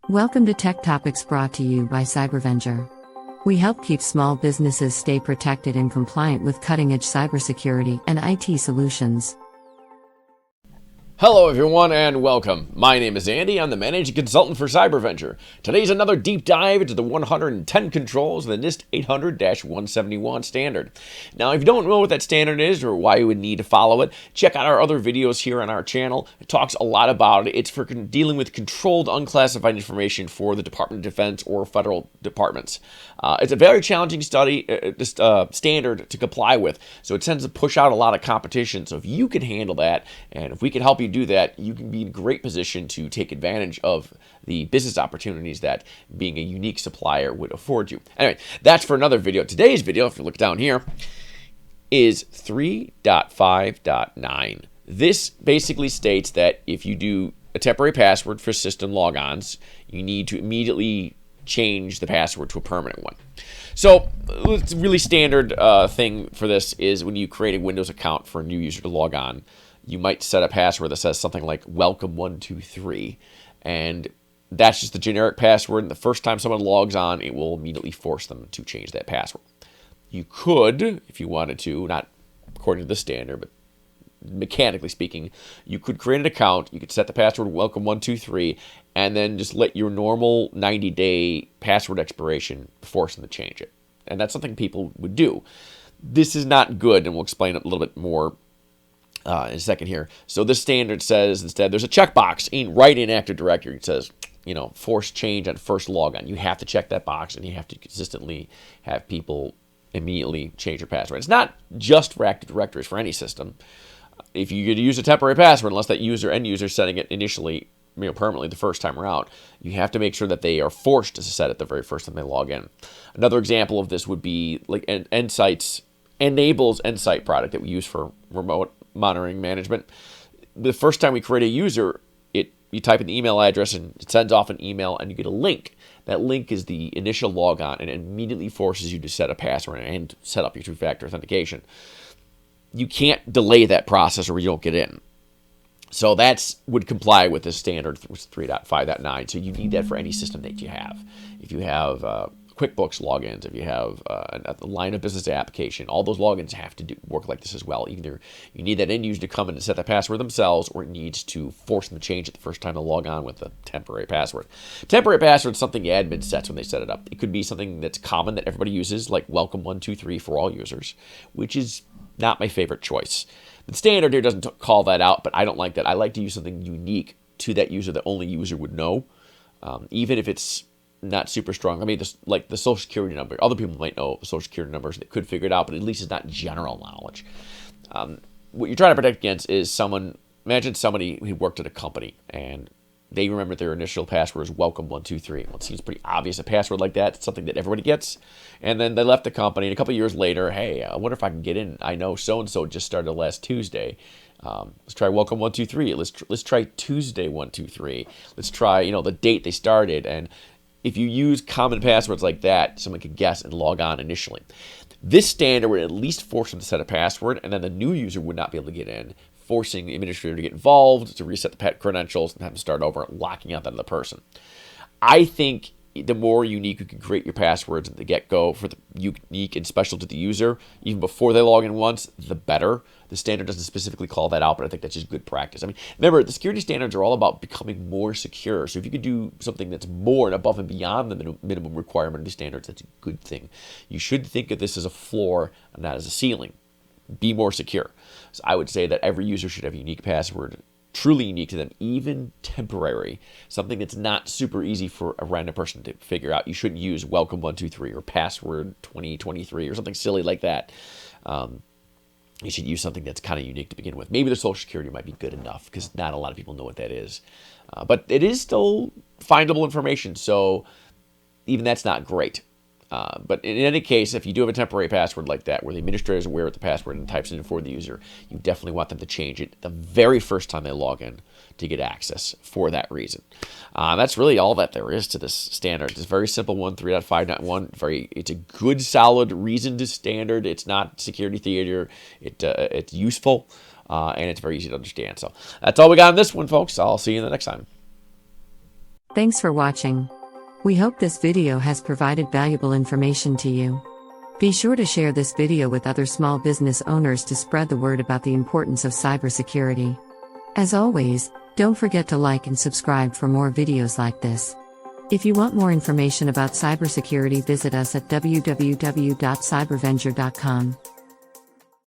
Welcome to Tech Topics brought to you by Cybervenger. We help keep small businesses stay protected and compliant with cutting-edge cybersecurity and IT solutions. Hello everyone and welcome. My name is Andy, I'm the Managing Consultant for Cybervenger. Today's another deep dive into the 110 controls of the NIST 800-171 standard. Now if you don't know what that standard is or why you would need to follow it, check out our other videos here on our channel. It talks a lot about it. It's for dealing with controlled unclassified information for the Department of Defense or federal departments. It's a very challenging standard to comply with, so it tends to push out a lot of competition. So if you can handle that, and if we can help you do that, you can be in a great position to take advantage of the business opportunities that being a unique supplier would afford you. Anyway, that's for another video. Today's video, if you look down here, is 3.5.9. This basically states that if you do a temporary password for system logons, you need to immediately change the password to a permanent one. So it's a really standard thing for this is when you create a Windows account for a new user to log on, you might set a password that says something like welcome123, and that's just the generic password, and the first time someone logs on, it will immediately force them to change that password. You could, if you wanted to, not according to the standard, but mechanically speaking, you could create an account, you could set the password welcome123, and then just let your normal 90-day password expiration force them to change it. And that's something people would do. This is not good, and we'll explain it a little bit more in a second here. So this standard says instead there's a checkbox right in Active Directory. It says, force change on first logon. You have to check that box, and you have to consistently have people immediately change your password. It's not just for Active Directory, it's for any system. If you could use a temporary password, unless that end user is setting it initially, permanently the first time around, you have to make sure that they are forced to set it the very first time they log in. Another example of this would be like Enables Insight product that we use for remote monitoring management. The first time we create a user, you type in the email address and it sends off an email and you get a link. That link is the initial logon and it immediately forces you to set a password and set up your two-factor authentication. You can't delay that process or you don't get in. So that would comply with the standard 3.5.9. So you need that for any system that you have. If you have QuickBooks logins, if you have a line of business application, all those logins have to work like this as well. Either you need that end user to come in and set the password themselves, or it needs to force them to change it the first time they log on with a temporary password. Temporary password is something the admin sets when they set it up. It could be something that's common that everybody uses, like welcome123 for all users, which is not my favorite choice. The standard here doesn't call that out, but I don't like that. I like to use something unique to that user that only user would know, even if it's not super strong. I mean, like the social security number. Other people might know the social security numbers. They could figure it out, but at least it's not general knowledge. What you're trying to protect against is imagine somebody who worked at a company and they remember their initial password is welcome123. Well, it seems pretty obvious. A password like that, it's something that everybody gets. And then they left the company, and a couple of years later, hey, I wonder if I can get in. I know so-and-so just started last Tuesday. Let's try welcome123. Let's try Tuesday123. Let's try, the date they started. And if you use common passwords like that, someone could guess and log on initially. This standard would at least force them to set a password, and then the new user would not be able to get in, forcing the administrator to get involved, to reset the credentials, and have them start over, locking out that other person. I think the more unique you can create your passwords at the get-go for the unique and special to the user, even before they log in once, the better. The standard doesn't specifically call that out, but I think that's just good practice. I mean, remember, the security standards are all about becoming more secure. So if you could do something that's more and above and beyond the minimum requirement of the standards, that's a good thing. You should think of this as a floor and not as a ceiling. Be more secure. So I would say that every user should have a unique password, truly unique to them, even temporary, something that's not super easy for a random person to figure out. You shouldn't use welcome123 or password 2023 or something silly like that. You should use something that's kind of unique to begin with. Maybe the social security might be good enough because not a lot of people know what that is. But it is still findable information, so even that's not great. But in any case, if you do have a temporary password like that, where the administrator is aware of the password and types it in for the user, you definitely want them to change it the very first time they log in to get access for that reason. That's really all that there is to this standard. It's a very simple one, 3.5.1. It's a good, solid, reasoned standard. It's not security theater. It's useful, and it's very easy to understand. So that's all we got on this one, folks. I'll see you in the next time. Thanks for watching. We hope this video has provided valuable information to you. Be sure to share this video with other small business owners to spread the word about the importance of cybersecurity. As always, don't forget to like and subscribe for more videos like this. If you want more information about cybersecurity, visit us at www.cybervenger.com.